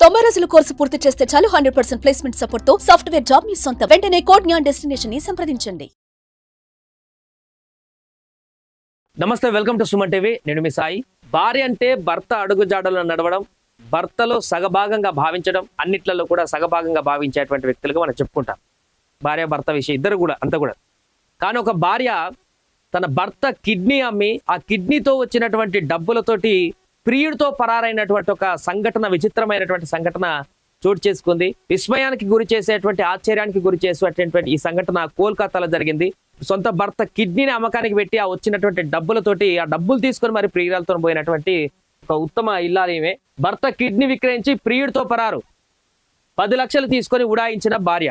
90 రోజుల కోర్సు పూర్తి చేస్తే చాలు 100% ప్లేస్మెంట్ సపోర్ట్ తో సాఫ్ట్వేర్ జాబ్ మీ సొంతం. వెంటనే కోడ్ జ్ఞాన్ డెస్టినేషన్ ని సంప్రదించండి. నమస్తే, వెల్కమ్ టు సుమన్ టీవీ. నేను మీ సాయి. భార్య అంటే భర్త అడుగుజాడల్లో నడవడం, భర్తలో సగభాగంగా భావించడం, అన్నిట్లలో కూడా సగభాగంగా భావించేటువంటి వ్యక్తులుగా మనం చెప్పుకుంటాం. భార్య భర్త విషయం ఇద్దరు కూడా అంతా కూడా. కానీ ఒక భార్య తన భర్త కిడ్నీ అమ్మి ఆ కిడ్నీతో వచ్చినటువంటి డబ్బులతోటి ప్రియుడితో పరారైనటువంటి ఒక సంఘటన, విచిత్రమైనటువంటి సంఘటన చోటు చేసుకుంది. విస్మయానికి గురి చేసేటువంటి, ఆశ్చర్యానికి గురి చేసేటువంటి ఈ సంఘటన కోల్కతాలో జరిగింది. సొంత భర్త కిడ్నీని అమ్మకానికి పెట్టి ఆ వచ్చినటువంటి డబ్బులతోటి ఆ డబ్బులు తీసుకొని మరి ప్రియురాలతో పోయినటువంటి ఒక ఉత్తమ ఇల్లాలిమే. భర్త కిడ్నీ విక్రయించి ప్రియుడితో పరారు, 10 లక్షలు తీసుకొని ఉడాయించిన భార్య.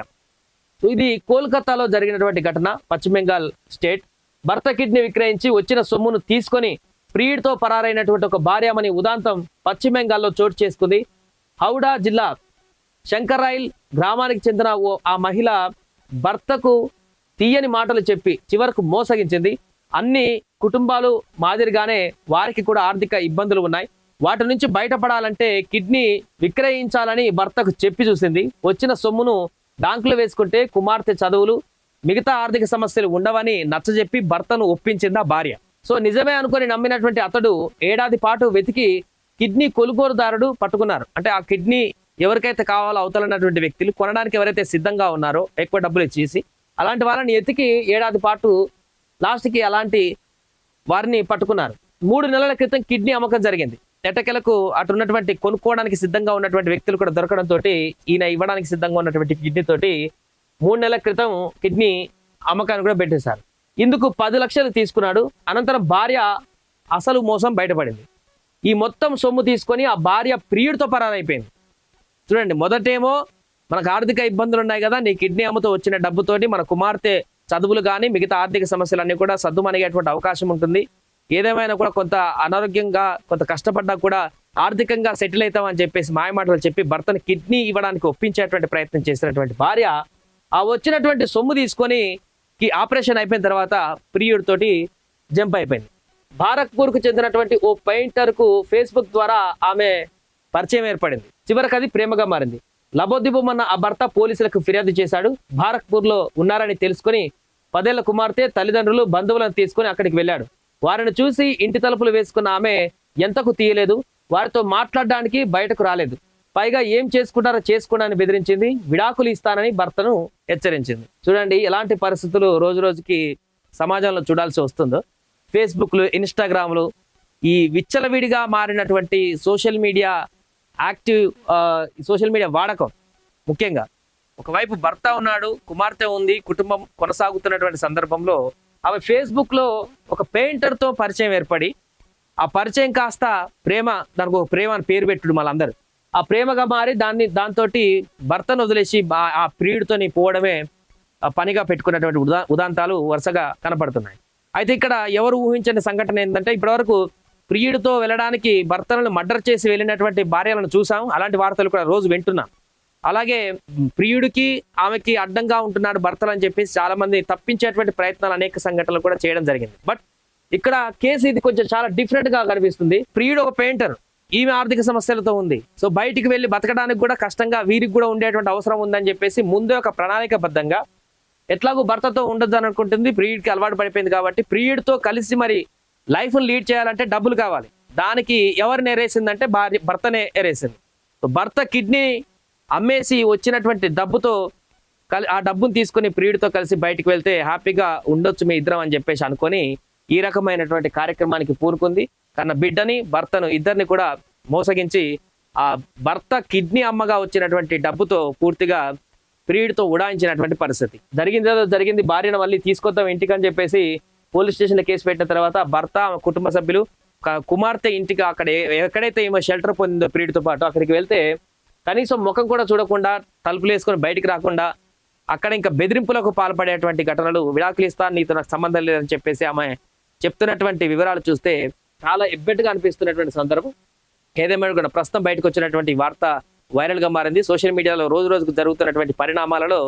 ఇది కోల్కతాలో జరిగినటువంటి ఘటన, పశ్చిమ బెంగాల్ స్టేట్. భర్త కిడ్నీ విక్రయించి వచ్చిన సొమ్మును తీసుకొని ప్రియుడితో పరారైనటువంటి ఒక భార్యమని ఉదాంతం పశ్చిమ బెంగాల్లో చోటు చేసుకుంది. హౌడా జిల్లా శంకర్రాయిల్ గ్రామానికి చెందిన ఆ మహిళ భర్తకు తీయని మాటలు చెప్పి చివరకు మోసగించింది. అన్ని కుటుంబాలు మాదిరిగానే వారికి కూడా ఆర్థిక ఇబ్బందులు ఉన్నాయి. వాటి నుంచి బయటపడాలంటే కిడ్నీ విక్రయించాలని భర్తకు చెప్పి చూసింది. వచ్చిన సొమ్మును బ్యాంకులో వేసుకుంటే కుమార్తె చదువులు, మిగతా ఆర్థిక సమస్యలు ఉండవని నచ్చజెప్పి భర్తను ఒప్పించింది ఆ భార్య. సో నిజమే అనుకుని నమ్మినటువంటి అతడు ఏడాది పాటు వెతికి కిడ్నీ కొనుగోలుదారుడు పట్టుకున్నారు. అంటే ఆ కిడ్నీ ఎవరికైతే కావాలో అవతలన్నటువంటి వ్యక్తులు కొనడానికి ఎవరైతే సిద్ధంగా ఉన్నారో ఎక్కువ డబ్బులు ఇచ్చేసి అలాంటి వాళ్ళని ఎతికి ఏడాది పాటు లాస్ట్కి అలాంటి వారిని పట్టుకున్నారు. 3 నెలల క్రితం కిడ్నీ అమ్మకం జరిగింది. ఎట్టకెలకు అటు ఉన్నటువంటి కొనుక్కోవడానికి సిద్ధంగా ఉన్నటువంటి వ్యక్తులు కూడా దొరకడంతో ఈయన ఇవ్వడానికి సిద్ధంగా ఉన్నటువంటి కిడ్నీ తోటి 3 నెలల క్రితం కిడ్నీ అమ్మకాన్ని కూడా పెట్టేశారు. ఇందుకు 10 లక్షలు తీసుకున్నాడు. అనంతరం భార్య అసలు మోసం బయటపడింది. ఈ మొత్తం సొమ్ము తీసుకొని ఆ భార్య ప్రియుడితో పరారైపోయింది. చూడండి, మొదటేమో మనకు ఆర్థిక ఇబ్బందులు ఉన్నాయి కదా, నీ కిడ్నీ అమ్మతో వచ్చిన డబ్బుతోటి మన కుమార్తె చదువులు కానీ మిగతా ఆర్థిక సమస్యలన్నీ కూడా సద్దుమణిగేటువంటి అవకాశం ఉంటుంది. ఏదేమైనా కూడా కొంత అనారోగ్యంగా కొంత కష్టపడ్డా కూడా ఆర్థికంగా సెటిల్ అవుతామని చెప్పేసి మాయమాటలు చెప్పి భర్తని కిడ్నీ ఇవ్వడానికి ఒప్పించేటువంటి ప్రయత్నం చేసినటువంటి భార్య ఆ వచ్చినటువంటి సొమ్ము తీసుకొని ఆపరేషన్ అయిపోయిన తర్వాత ప్రియుడితోటి జంప్ అయిపోయింది. భారత్పూర్కు చెందినటువంటి ఓ పెయింటర్కు ఫేస్బుక్ ద్వారా ఆమె పరిచయం ఏర్పడింది. చివరికి అది ప్రేమగా మారింది. లబోదిబోమన్న ఆ భర్త పోలీసులకు ఫిర్యాదు చేశాడు. భారత్పూర్లో ఉన్నారని తెలుసుకొని 10 ఏళ్ల కుమార్తె, తల్లిదండ్రులు, బంధువులను తీసుకొని అక్కడికి వెళ్ళాడు. వారిని చూసి ఇంటి తలుపులు వేసుకున్న ఆమె ఎంతకు తీయలేదు. వారితో మాట్లాడడానికి బయటకు రాలేదు. పైగా ఏం చేసుకుంటారో చేసుకోవడానికి బెదిరించింది. విడాకులు ఇస్తానని భర్తను హెచ్చరించింది. చూడండి ఎలాంటి పరిస్థితులు రోజు రోజుకి సమాజంలో చూడాల్సి వస్తుందో. ఫేస్బుక్లు, ఇన్స్టాగ్రామ్లు, ఈ విచ్చలవిడిగా మారినటువంటి సోషల్ మీడియా వాడకం. ముఖ్యంగా ఒకవైపు భర్త ఉన్నాడు, కుమార్తె ఉంది, కుటుంబం కొనసాగుతున్నటువంటి సందర్భంలో ఆమె ఫేస్బుక్లో ఒక పెయింటర్తో పరిచయం ఏర్పడి ఆ పరిచయం కాస్త ప్రేమ, దానికి ఒక ప్రేమ అని పేరు పెట్టుడు మళ్ళందరూ ఆ ప్రేమగా మారి దాంతో భర్తను వదిలేసి ఆ ప్రియుడితోని పోవడమే పనిగా పెట్టుకున్నటువంటి ఉదాంతాలు వరుసగా కనపడుతున్నాయి. అయితే ఇక్కడ ఎవరు ఊహించని సంఘటన ఏంటంటే, ఇప్పటివరకు ప్రియుడితో వెళ్ళడానికి భర్తలను మర్డర్ చేసి వెళ్ళినటువంటి భార్యలను చూసాం. అలాంటి వార్తలు కూడా రోజు వింటున్నాం. అలాగే ప్రియుడికి ఆమెకి అడ్డంగా ఉంటున్నాడు భర్తలు అని చెప్పేసి చాలా మంది తప్పించేటువంటి ప్రయత్నాలు అనేక సంఘటనలు కూడా చేయడం జరిగింది. బట్ ఇక్కడ కేసు ఇది కొంచెం చాలా డిఫరెంట్ గా కనిపిస్తుంది. ప్రియుడు ఒక పెయింటర్, ఈమె ఆర్థిక సమస్యలతో ఉంది. సో బయటికి వెళ్ళి బతకడానికి కూడా కష్టంగా వీరికి కూడా ఉండేటువంటి అవసరం ఉందని చెప్పేసి ముందే ఒక ప్రణాళికబద్ధంగా ఎట్లాగో భర్తతో ఉండొద్దు అని అనుకుంటుంది. ప్రియుడికి అలవాటు పడిపోయింది కాబట్టి ప్రియుడితో కలిసి మరి లైఫ్ను లీడ్ చేయాలంటే డబ్బులు కావాలి. దానికి ఎవరిని ఎరేసిందంటే భర్తనే ఎరేసింది. భర్త కిడ్నీ అమ్మేసి వచ్చినటువంటి డబ్బుతో ఆ డబ్బును తీసుకొని ప్రియుడితో కలిసి బయటికి వెళ్తే హ్యాపీగా ఉండొచ్చు మీ ఇద్దరం అని చెప్పేసి అనుకొని ఈ రకమైనటువంటి కార్యక్రమానికి పూనుకుంది. కన్నా బిడ్డని, భర్తను, ఇద్దరిని కూడా మోసగించి ఆ భర్త కిడ్నీ అమ్మగా వచ్చినటువంటి డబ్బుతో పూర్తిగా ప్రియుడితో ఉడాయించినటువంటి పరిస్థితి. జరిగింది. భార్యను మళ్ళీ తీసుకొద్దాం ఇంటికి అని చెప్పేసి పోలీస్ స్టేషన్లో కేసు పెట్టిన తర్వాత భర్త, కుటుంబ సభ్యులు, కుమార్తె ఇంటికి అక్కడ ఎక్కడైతే ఏమో షెల్టర్ పొందిందో ప్రియుడితో పాటు అక్కడికి వెళ్తే కనీసం ముఖం కూడా చూడకుండా, తలుపులు వేసుకొని బయటికి రాకుండా అక్కడ ఇంకా బెదిరింపులకు పాల్పడేటువంటి ఘటనలు, విడాకులు ఇస్తాను, నీతో నాకు సంబంధం లేదని చెప్పేసి ఆమె చెప్తున్నటువంటి వివరాలు చూస్తే చాలా ఎబ్బెట్టుగా అనిపిస్తున్నటువంటి సందర్భం. ఏదేమైనా కూడా ప్రస్తుతం బయటకు వచ్చినటువంటి వార్త వైరల్ గా మారింది. సోషల్ మీడియాలో రోజు రోజుకు జరుగుతున్నటువంటి పరిణామాలలో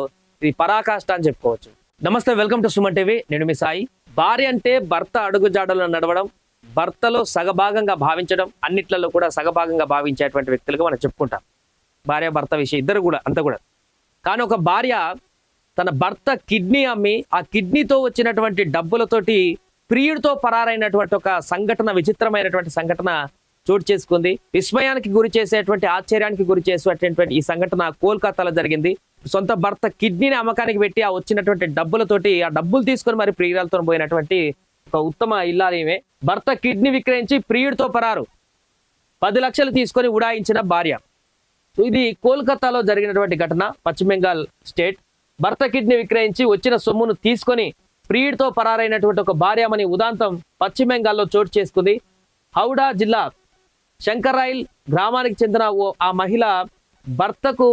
ఇది పరాకాష్ట అని చెప్పుకోవచ్చు. నమస్తే, వెల్కమ్ టు సుమన్ టీవీ. నేను మీ సాయి. భార్య అంటే భర్త అడుగుజాడల్లో నడవడం, భర్తలో సగభాగంగా భావించడం, అన్నిట్లలో కూడా సగభాగంగా భావించేటువంటి వ్యక్తులుగా మనం చెప్పుకుంటాం. భార్య భర్త విషయం ఇద్దరు కూడా అంతా కూడా. కానీ ఒక భార్య తన భర్త కిడ్నీ అమ్మి ఆ కిడ్నీతో వచ్చినటువంటి డబ్బులతోటి ప్రియుడితో పరారైనటువంటి ఒక సంఘటన, విచిత్రమైనటువంటి సంఘటన చోటు చేసుకుంది. విస్మయానికి గురి చేసేటువంటి, ఆశ్చర్యానికి గురి చేసేటువంటి ఈ సంఘటన కోల్కతాలో జరిగింది. సొంత భర్త కిడ్నీని అమ్మకానికి పెట్టి ఆ వచ్చినటువంటి డబ్బులతోటి ఆ డబ్బులు తీసుకొని మరి ప్రియురాలతో పోయినటువంటి ఒక ఉత్తమ ఇల్లాలిమే. భర్త కిడ్నీ విక్రయించి ప్రియుడితో పరారు, 10 లక్షలు తీసుకొని ఉడాయించిన భార్య. ఇది కోల్కతాలో జరిగినటువంటి ఘటన, పశ్చిమ బెంగాల్ స్టేట్. భర్త కిడ్నీ విక్రయించి వచ్చిన సొమ్మును తీసుకొని ప్రియుడితో పరారైనటువంటి ఒక భార్యమని ఉదాంతం పశ్చిమ బెంగాల్లో చోటు చేసుకుంది. హౌడా జిల్లా శంకర్రాయిల్ గ్రామానికి చెందిన ఆ మహిళ భర్తకు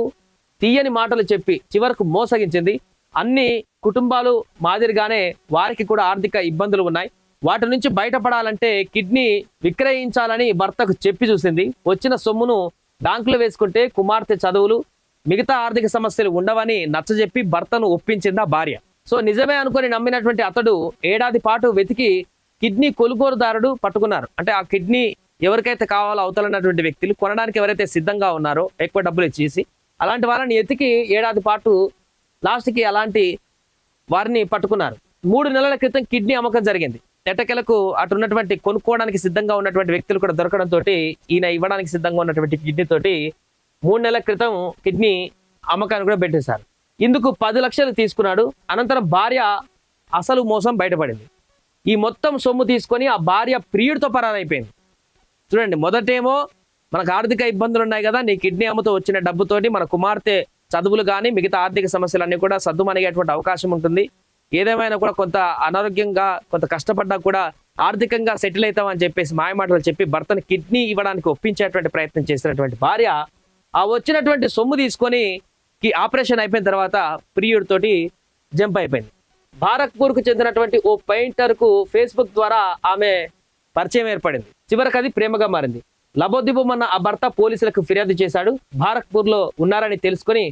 తీయని మాటలు చెప్పి చివరకు మోసగించింది. అన్ని కుటుంబాలు మాదిరిగానే వారికి కూడా ఆర్థిక ఇబ్బందులు ఉన్నాయి. వాటి నుంచి బయటపడాలంటే కిడ్నీ విక్రయించాలని భర్తకు చెప్పి చూసింది. వచ్చిన సొమ్మును బ్యాంకులో వేసుకుంటే కుమార్తె చదువులు, మిగతా ఆర్థిక సమస్యలు ఉండవని నచ్చజెప్పి భర్తను ఒప్పించింది ఆ భార్య. సో నిజమే అనుకొని నమ్మినటువంటి అతడు ఏడాది పాటు వెతికి కిడ్నీ కొనుగోలుదారుడు పట్టుకున్నారు. అంటే ఆ కిడ్నీ ఎవరికైతే కావాలో అవతలన్నటువంటి వ్యక్తులు కొనడానికి ఎవరైతే సిద్ధంగా ఉన్నారో ఎక్కువ డబ్బులు ఇచ్చేసి అలాంటి వాళ్ళని ఎతికి ఏడాది పాటు లాస్ట్కి అలాంటి వారిని పట్టుకున్నారు. 3 నెలల క్రితం కిడ్నీ అమ్మకం జరిగింది. ఎట్టకెలకు అటున్నటువంటి కొనుక్కోవడానికి సిద్ధంగా ఉన్నటువంటి వ్యక్తులు కూడా దొరకడంతో ఈయన ఇవ్వడానికి సిద్ధంగా ఉన్నటువంటి కిడ్నీ తోటి 3 నెలల క్రితం కిడ్నీ అమ్మకాన్ని కూడా పెట్టేశారు. ఇందుకు 10 లక్షలు తీసుకున్నాడు. అనంతరం భార్య అసలు మోసం బయటపడింది. ఈ మొత్తం సొమ్ము తీసుకొని ఆ భార్య ప్రియుడితో పరారైపోయింది. చూడండి, మొదటేమో మనకు ఆర్థిక ఇబ్బందులు ఉన్నాయి కదా, నీ కిడ్నీ అమ్మతో వచ్చిన డబ్బుతోటి మన కుమార్తె చదువులు కానీ మిగతా ఆర్థిక సమస్యలన్నీ కూడా సద్దుమణిగేటువంటి అవకాశం ఉంటుంది. ఏదేమైనా కూడా కొంత అనారోగ్యంగా కొంత కష్టపడ్డా కూడా ఆర్థికంగా సెటిల్ అవుతామని చెప్పేసి మాయమాటలు చెప్పి భర్తను కిడ్నీ ఇవ్వడానికి ఒప్పించేటువంటి ప్రయత్నం చేసినటువంటి భార్య ఆ వచ్చినటువంటి సొమ్ము తీసుకొని ఆపరేషన్ అయిపోయిన తర్వాత ప్రియుడితోటి జంప్ అయిపోయింది. భారత్పూర్కు చెందినటువంటి ఓ పెయింటర్కు ఫేస్బుక్ ద్వారా ఆమె పరిచయం ఏర్పడింది. చివరికి అది ప్రేమగా మారింది. లబోదిబోమన్న ఆ భర్త పోలీసులకు ఫిర్యాదు చేశాడు. భారత్పూర్లో ఉన్నారని తెలుసుకుని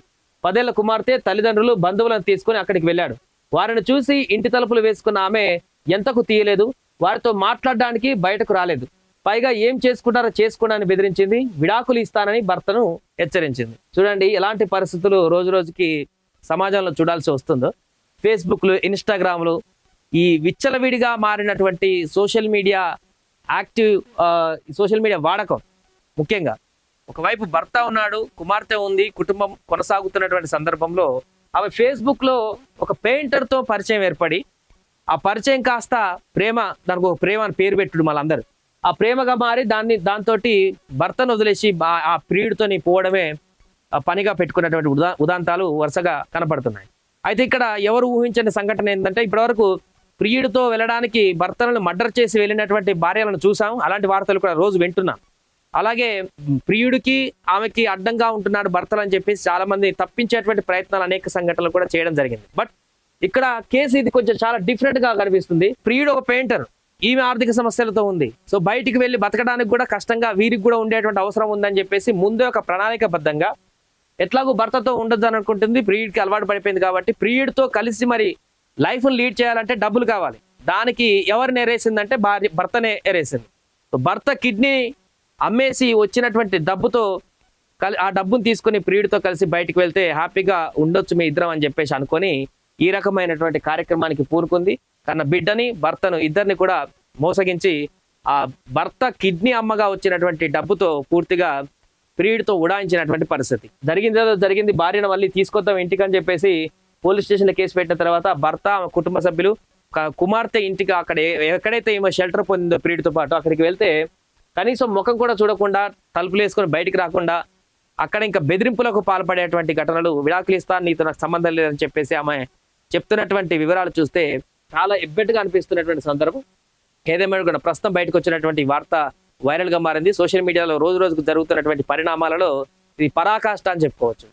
10 ఏళ్ల కుమార్తె, తల్లిదండ్రులు, బంధువులను తీసుకుని అక్కడికి వెళ్ళాడు. వారిని చూసి ఇంటి తలుపులు వేసుకున్న ఆమె ఎంతకు తీయలేదు. వారితో మాట్లాడడానికి బయటకు రాలేదు. పైగా ఏం చేసుకుంటారో చేసుకోనని బెదిరించింది. విడాకులు ఇస్తానని భర్తను హెచ్చరించింది. చూడండి ఎలాంటి పరిస్థితులు రోజు రోజుకి సమాజంలో చూడాల్సి వస్తుందో. ఫేస్బుక్లు, ఇన్స్టాగ్రామ్లు, ఈ విచ్చలవిడిగా మారినటువంటి సోషల్ మీడియా వాడకం. ముఖ్యంగా ఒకవైపు భర్త ఉన్నాడు, కుమార్తె ఉంది, కుటుంబం కొనసాగుతున్నటువంటి సందర్భంలో ఆమె ఫేస్బుక్ లో ఒక పెయింటర్ తో పరిచయం ఏర్పడి ఆ పరిచయం కాస్త ప్రేమ, దానికి ఒక ప్రేమ అని పేరు పెట్టుడు మళ్ళందరూ ఆ ప్రేమగా మారి దాంతో భర్తను వదిలేసి ఆ ప్రియుడితోని పోవడమే పనిగా పెట్టుకున్నటువంటి ఉదాంతాలు వరుసగా కనపడుతున్నాయి. అయితే ఇక్కడ ఎవరు ఊహించని సంఘటన ఏంటంటే, ఇప్పటివరకు ప్రియుడితో వెళ్ళడానికి భర్తలను మర్డర్ చేసి వెళ్ళినటువంటి భార్యలను చూసాం. అలాంటి వార్తలు కూడా రోజు వింటున్నాం. అలాగే ప్రియుడికి ఆమెకి అడ్డంగా ఉంటున్నాడు భర్తలు అని చెప్పేసి చాలా మంది తప్పించేటువంటి ప్రయత్నాలు అనేక సంఘటనలు కూడా చేయడం జరిగింది. బట్ ఇక్కడ కేసు ఇది కొంచెం చాలా డిఫరెంట్ గా కనిపిస్తుంది. ప్రియుడు ఒక పెయింటర్, ఈమె ఆర్థిక సమస్యలతో ఉంది. సో బయటికి వెళ్ళి బతకడానికి కూడా కష్టంగా వీరికి కూడా ఉండేటువంటి అవసరం ఉందని చెప్పేసి ముందే ఒక ప్రణాళికబద్ధంగా ఎట్లాగో భర్తతో ఉండొద్దు అని అనుకుంటుంది. ప్రియుడికి అలవాటు పడిపోయింది కాబట్టి ప్రియుడితో కలిసి మరి లైఫ్ను లీడ్ చేయాలంటే డబ్బులు కావాలి. దానికి ఎవరిని ఎరేసిందంటే భర్తనే ఎరేసింది. భర్త కిడ్నీ అమ్మేసి వచ్చినటువంటి డబ్బుతో ఆ డబ్బును తీసుకుని ప్రియుడితో కలిసి బయటికి వెళ్తే హ్యాపీగా ఉండొచ్చు మీ ఇద్దరం అని చెప్పేసి అనుకొని ఈ రకమైనటువంటి కార్యక్రమానికి పూనుకుంది. కన్నా బిడ్డని, భర్తను ఇద్దరిని కూడా మోసగించి ఆ భర్త కిడ్నీ అమ్మగా వచ్చినటువంటి డబ్బుతో పూర్తిగా ప్రియుడితో ఉడాయించినటువంటి పరిస్థితి జరిగింది. భార్యను మళ్ళీ తీసుకొద్దాం ఇంటికి అని చెప్పేసి పోలీస్ స్టేషన్లో కేసు పెట్టిన తర్వాత భర్త, కుటుంబ సభ్యులు, కుమార్తె ఇంటికి అక్కడ ఎక్కడైతే ఏమో షెల్టర్ పొందిందో ప్రియుడితో పాటు అక్కడికి వెళ్తే కనీసం ముఖం కూడా చూడకుండా, తలుపులు వేసుకొని బయటికి రాకుండా అక్కడ ఇంకా బెదిరింపులకు పాల్పడేటువంటి ఘటనలు, విడాకులు ఇస్తాను, నీతో నాకు సంబంధం లేదని చెప్పేసి ఆమె చెప్తున్నటువంటి వివరాలు చూస్తే చాలా ఎబ్బెట్టుగా అనిపిస్తున్నటువంటి సందర్భం. ఏదేమైనా కూడా ప్రస్తుతం బయటకు వచ్చినటువంటి వార్త వైరల్ గా మారింది. సోషల్ మీడియాలో రోజు రోజుకు జరుగుతున్నటువంటి పరిణామాలలో ఇది పరాకాష్ట అని చెప్పుకోవచ్చు.